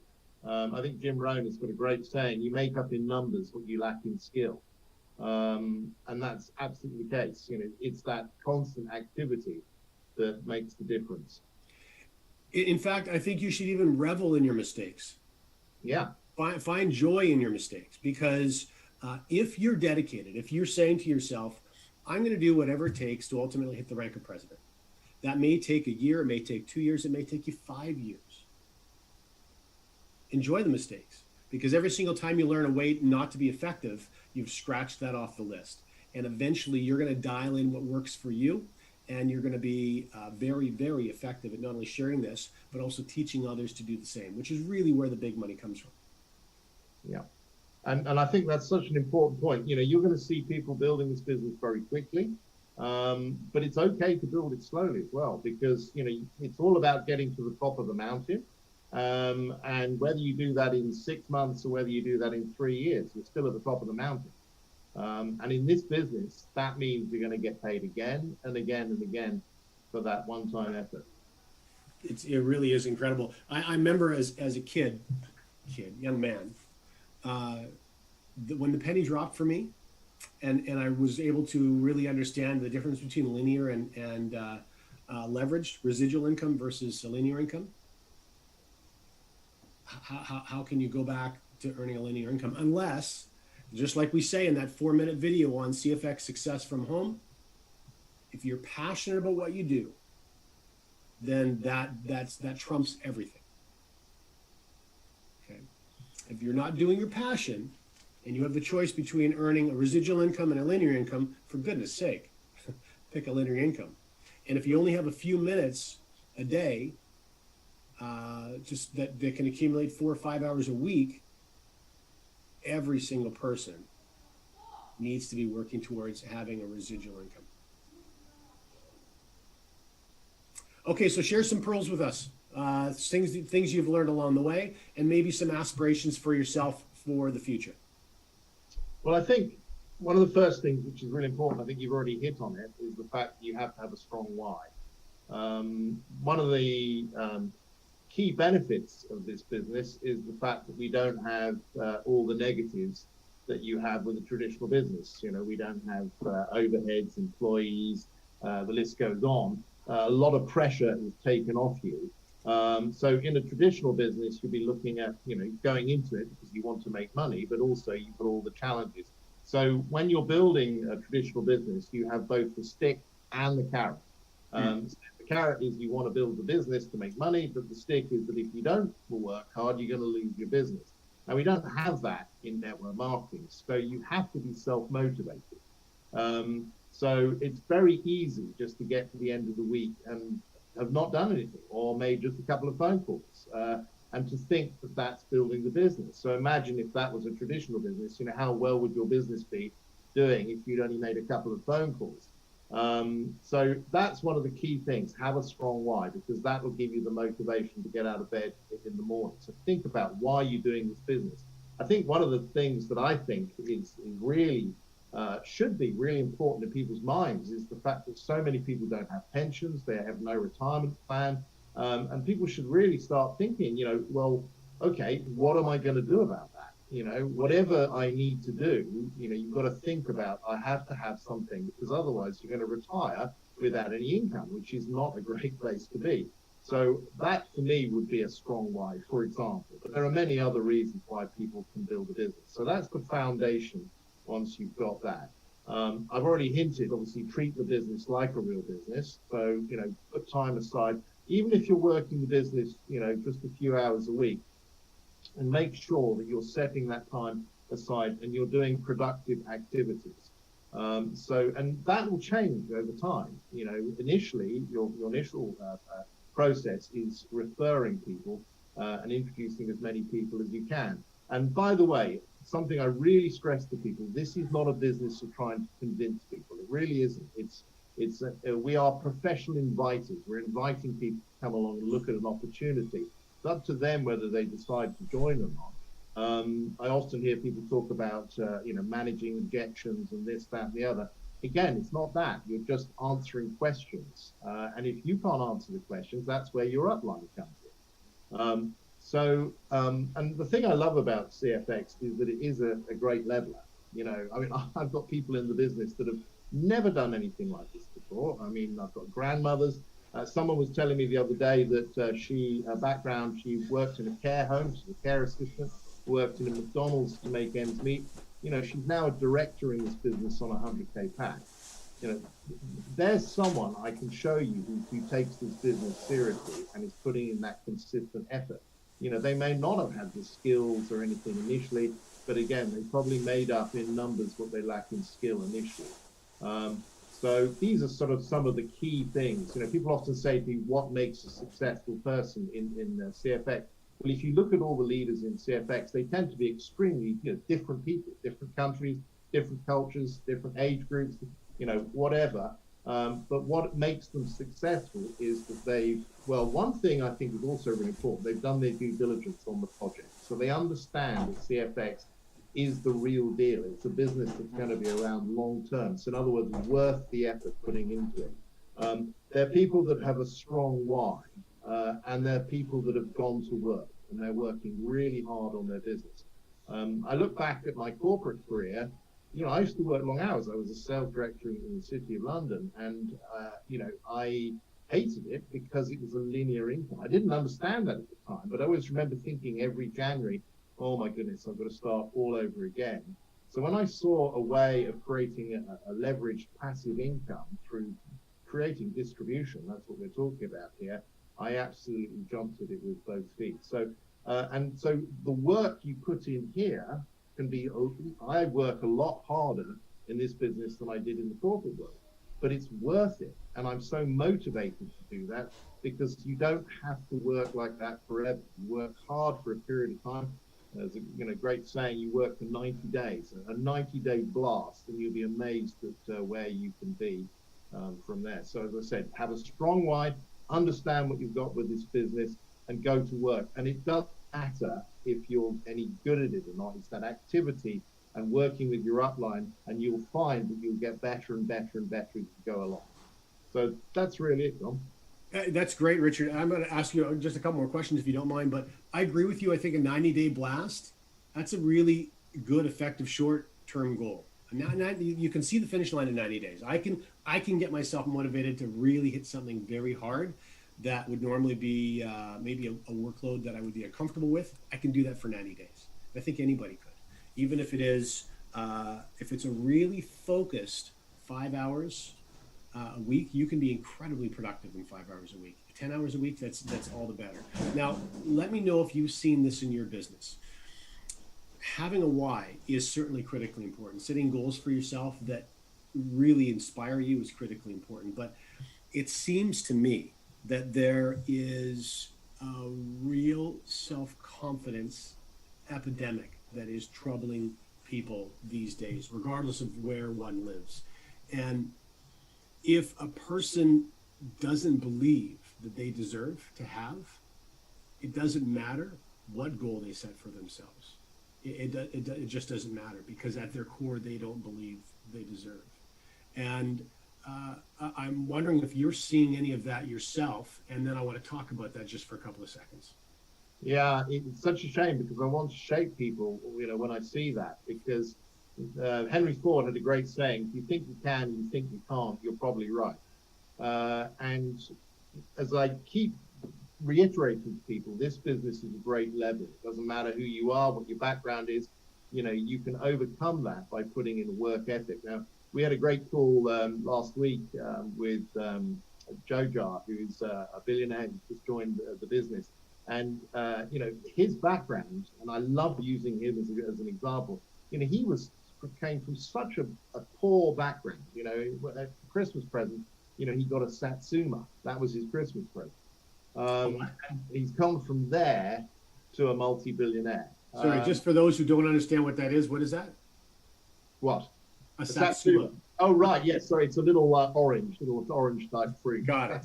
I think Jim Rohn has got a great saying: "You make up in numbers what you lack in skill," and that's absolutely the case. You know, it's that constant activity that makes the difference. In fact, I think you should even revel in your mistakes. Yeah, Find joy in your mistakes, because if you're dedicated, if you're saying to yourself, I'm going to do whatever it takes to ultimately hit the rank of president, that may take a year, it may take 2 years, it may take you 5 years. Enjoy the mistakes, because every single time you learn a way not to be effective, you've scratched that off the list. And eventually you're going to dial in what works for you, and you're going to be very, very effective at not only sharing this, but also teaching others to do the same, which is really where the big money comes from. yeah. And I think that's such an important point. You know, you're going to see people building this business very quickly, but it's okay to build it slowly as well, because, you know, it's all about getting to the top of the mountain. And whether you do that in 6 months or whether you do that in 3 years, you're still at the top of the mountain. And in this business, that means you're going to get paid again and again and again for that one-time effort. It really is incredible. I remember as a young man, when the penny dropped for me, and I was able to really understand the difference between linear and leveraged residual income versus linear income. How can you go back to earning a linear income unless, just like we say in that 4-minute video on CFX Success from Home, if you're passionate about what you do, then that trumps everything. Okay, if you're not doing your passion, and you have the choice between earning a residual income and a linear income, for goodness sake, pick a linear income. And if you only have a few minutes a day, just that can accumulate 4 or 5 hours a week, every single person needs to be working towards having a residual income. Okay, so share some pearls with us, things you've learned along the way, and maybe some aspirations for yourself for the future. Well, I think one of the first things, which is really important, I think you've already hit on it, is the fact that you have to have a strong why. One of the key benefits of this business is the fact that we don't have all the negatives that you have with a traditional business. You know, we don't have overheads, employees, the list goes on. A lot of pressure is taken off you. So in a traditional business, you'll be looking at, you know, going into it because you want to make money, but also you've got all the challenges. So when you're building a traditional business, you have both the stick and the carrot. So the carrot is you want to build the business to make money, but the stick is that if you don't work hard, you're going to lose your business. Now, we don't have that in network marketing, so you have to be self-motivated. So it's very easy just to get to the end of the week and have not done anything, or made just a couple of phone calls, and to think that that's building the business. So imagine if that was a traditional business, you know, how well would your business be doing if you'd only made a couple of phone calls? So that's one of the key things: have a strong why, because that will give you the motivation to get out of bed in the morning. So think about why you're doing this business. I think one of the things that I think is really should be really important in people's minds is the fact that so many people don't have pensions, they have no retirement plan, and people should really start thinking, you know, well, okay, what am I going to do about that? You know, whatever I need to do, you know, you've got to think about, I have to have something, because otherwise you're going to retire without any income, which is not a great place to be. So that, for me, would be a strong why, for example. But there are many other reasons why people can build a business. So that's the foundation once you've got that. I've already hinted, obviously, treat the business like a real business. So, you know, put time aside, even if you're working the business, you know, just a few hours a week, and make sure that you're setting that time aside and you're doing productive activities. And that will change over time. You know, initially, your initial process is referring people and introducing as many people as you can. And by the way, something I really stress to people: this is not a business of trying to convince people. It really isn't. We are professional inviters. We're inviting people to come along and look at an opportunity. It's up to them whether they decide to join or not. I often hear people talk about, you know, managing objections and this, that, and the other. Again, it's not that. You're just answering questions. And if you can't answer the questions, that's where your upline comes in. So, and the thing I love about CFX is that it is a great leveler. I mean, I've got people in the business that have never done anything like this before. I mean, I've got grandmothers. Someone was telling me the other day that she worked in a care home, she's a care assistant, worked in a McDonald's to make ends meet. She's now a director in this business on a 100K pack. There's someone I can show you who takes this business seriously and is putting in that consistent effort. They may not have had the skills or anything initially, but again, they probably made up in numbers what they lack in skill initially. So these are sort of some of the key things. People often say to me, what makes a successful person in CFX? Well, if you look at all the leaders in CFX, they tend to be extremely different people, different countries, different cultures, different age groups, whatever. But what makes them successful is that one thing I think is also really important, they've done their due diligence on the project. So they understand that CFX is the real deal. It's a business that's going to be around long term. So in other words, worth the effort putting into it. They're people that have a strong why, and they're people that have gone to work and they're working really hard on their business. I look back at my corporate career. I used to work long hours. I was a sales director in the City of London, and I hated it because it was a linear income. I didn't understand that at the time, but I always remember thinking every January, oh my goodness, I've got to start all over again. So when I saw a way of creating a leveraged passive income through creating distribution, that's what we're talking about here, I absolutely jumped at it with both feet. So the work you put in here can be, I work a lot harder in this business than I did in the corporate world, but it's worth it. And I'm so motivated to do that because you don't have to work like that forever. You work hard for a period of time. There's a great saying, you work for 90 days, a 90-day blast, and you'll be amazed at where you can be from there. So as I said, have a strong why, understand what you've got with this business, and go to work. And it doesn't matter if you're any good at it or not. It's that activity and working with your upline, and you'll find that you'll get better and better and better as you go along. So that's really it, Tom. That's great, Richard. I'm going to ask you just a couple more questions if you don't mind, but I agree with you. I think a 90-day blast, that's a really good, effective short-term goal. You can see the finish line in 90 days. I can get myself motivated to really hit something very hard that would normally be maybe a workload that I would be uncomfortable with. I can do that for 90 days. I think anybody could, even if it's a really focused 5 hours a week. You can be incredibly productive in 5 hours a week. 10 hours a week, that's all the better. Now, let me know if you've seen this in your business. Having a why is certainly critically important. Setting goals for yourself that really inspire you is critically important. But it seems to me that there is a real self-confidence epidemic that is troubling people these days, regardless of where one lives. And if a person doesn't believe that they deserve to have, it doesn't matter what goal they set for themselves. It just doesn't matter, because at their core, they don't believe they deserve. And I'm wondering if you're seeing any of that yourself, and then I want to talk about that just for a couple of seconds. Yeah, it's such a shame because I want to shape people, when I see that, because Henry Ford had a great saying, if you think you can, you think you can't, you're probably right. And as I keep reiterating to people, this business is a great level. It doesn't matter who you are, what your background is, you can overcome that by putting in a work ethic. Now, we had a great call last week with Jojar, who's a billionaire who's just joined the business. And, his background, and I love using him as an example, he came from such a poor background. A Christmas present, he got a Satsuma. That was his Christmas present. He's come from there to a multi-billionaire. Sorry, just for those who don't understand what that is, what is that? What? A Satsuma. Oh, right. Yes. Sorry. It's a little orange type fruit. Got it.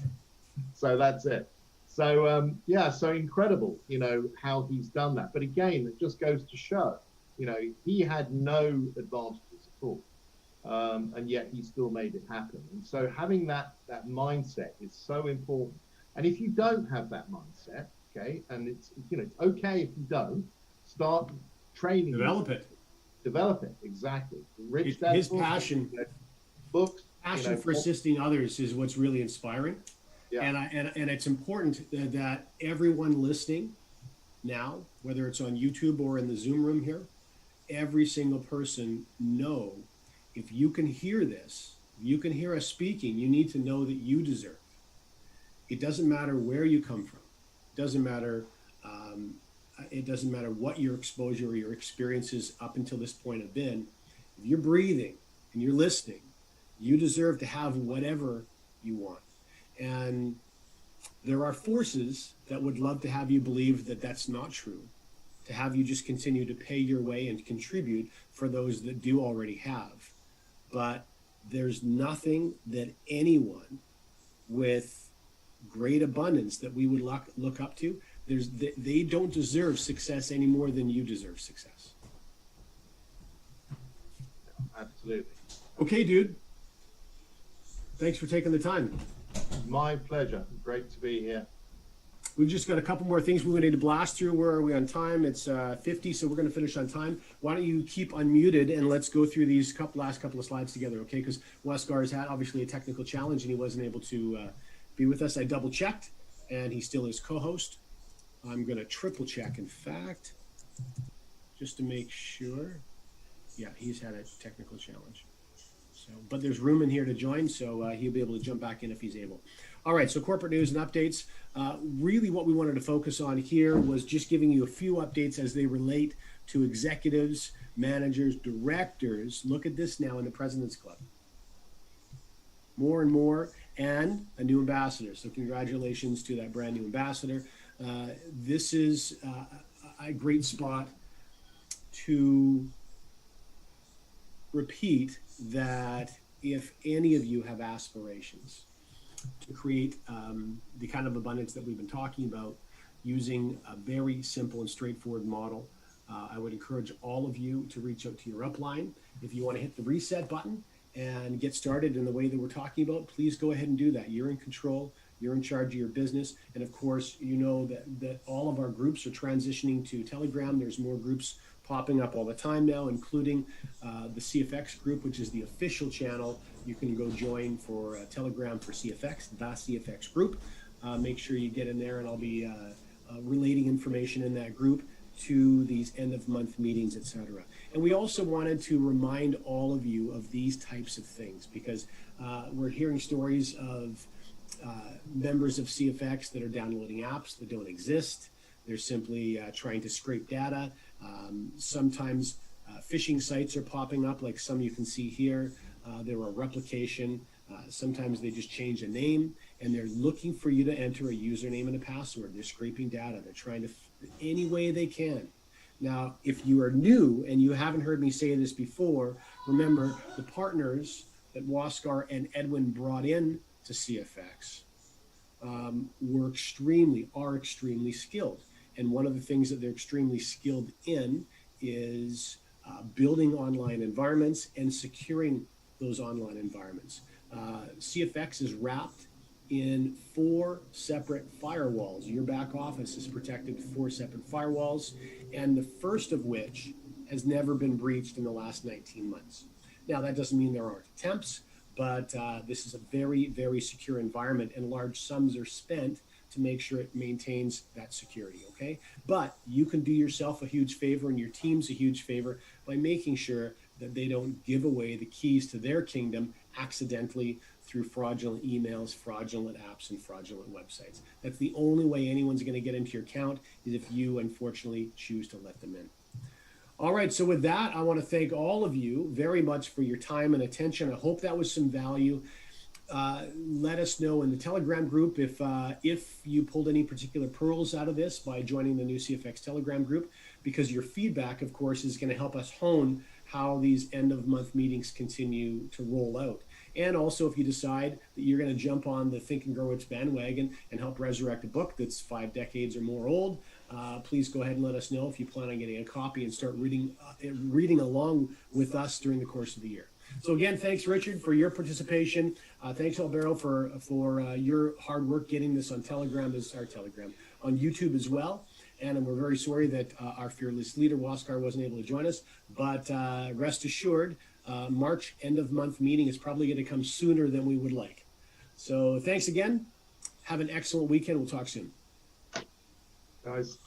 So that's it. So, so incredible, how he's done that. But again, it just goes to show, he had no advantages at all. And yet he still made it happen. And so having that mindset is so important. And if you don't have that mindset, Okay, and it's it's okay if you don't start training. Develop it. Develop it, exactly. Rich His passion, books, passion for assisting others is what's really inspiring. Yeah. And it's important that everyone listening now, whether it's on YouTube or in the Zoom room here, every single person know, if you can hear this, if you can hear us speaking, you need to know that you deserve. It doesn't matter where you come from. It doesn't matter. It doesn't matter what your exposure or your experiences up until this point have been. If you're breathing and you're listening, you deserve to have whatever you want. And there are forces that would love to have you believe that that's not true, to have you just continue to pay your way and contribute for those that do already have. But there's nothing that anyone with great abundance that we would look up to, they don't deserve success any more than you deserve success. Absolutely. Okay, dude. Thanks for taking the time. My pleasure. Great to be here. We've just got a couple more things we need to blast through. Where are we on time? It's 50, so we're going to finish on time. Why don't you keep unmuted and let's go through these last couple of slides together, okay? Because Wescar has had obviously a technical challenge and he wasn't able to be with us. I double checked and he still is co-host. I'm going to triple check, in fact, just to make sure. Yeah, he's had a technical challenge. So, but there's room in here to join, so he'll be able to jump back in if he's able. All right, so corporate news and updates. Really what we wanted to focus on here was just giving you a few updates as they relate to executives, managers, directors. Look at this now in the President's Club. More and more, and a new ambassador. So congratulations to that brand new ambassador. This is a great spot to repeat that if any of you have aspirations to create the kind of abundance that we've been talking about using a very simple and straightforward model, I would encourage all of you to reach out to your upline. If you want to hit the reset button and get started in the way that we're talking about, please go ahead and do that. You're in control. You're in charge of your business. And of course, you know that all of our groups are transitioning to Telegram. There's more groups popping up all the time now, including the CFX group, which is the official channel. You can go join for Telegram for CFX, the CFX group. Make sure you get in there, and I'll be relating information in that group to these end of month meetings, etc. And we also wanted to remind all of you of these types of things because we're hearing stories of members of CFX that are downloading apps that don't exist. They're simply trying to scrape data. Sometimes phishing sites are popping up, like some you can see here. There are replication. Sometimes they just change a name, and they're looking for you to enter a username and a password. They're scraping data. They're trying to any way they can. Now, if you are new and you haven't heard me say this before, remember the partners that Waskar and Edwin brought in to CFX are extremely skilled. And one of the things that they're extremely skilled in is building online environments and securing those online environments. CFX is wrapped in 4 separate firewalls. Your back office is protected with 4 separate firewalls, and the first of which has never been breached in the last 19 months. Now, that doesn't mean there aren't attempts, but this is a very, very secure environment, and large sums are spent to make sure it maintains that security, okay? But you can do yourself a huge favor and your teams a huge favor by making sure that they don't give away the keys to their kingdom accidentally through fraudulent emails, fraudulent apps, and fraudulent websites. That's the only way anyone's going to get into your account is if you, unfortunately, choose to let them in. All right, so with that, I want to thank all of you very much for your time and attention. I hope that was some value. Let us know in the Telegram group if you pulled any particular pearls out of this by joining the new CFX Telegram group, because your feedback, of course, is going to help us hone how these end-of-month meetings continue to roll out. And also, if you decide that you're going to jump on the Think and Grow Rich bandwagon and help resurrect a book that's 5 decades or more old, please go ahead and let us know if you plan on getting a copy and start reading along with us during the course of the year. So again, thanks, Richard, for your participation. Thanks, Alvaro, for your hard work getting this on Telegram on YouTube as well. And we're very sorry that our fearless leader Waskar wasn't able to join us. But rest assured, March end of month meeting is probably going to come sooner than we would like. So thanks again. Have an excellent weekend. We'll talk soon. Guys.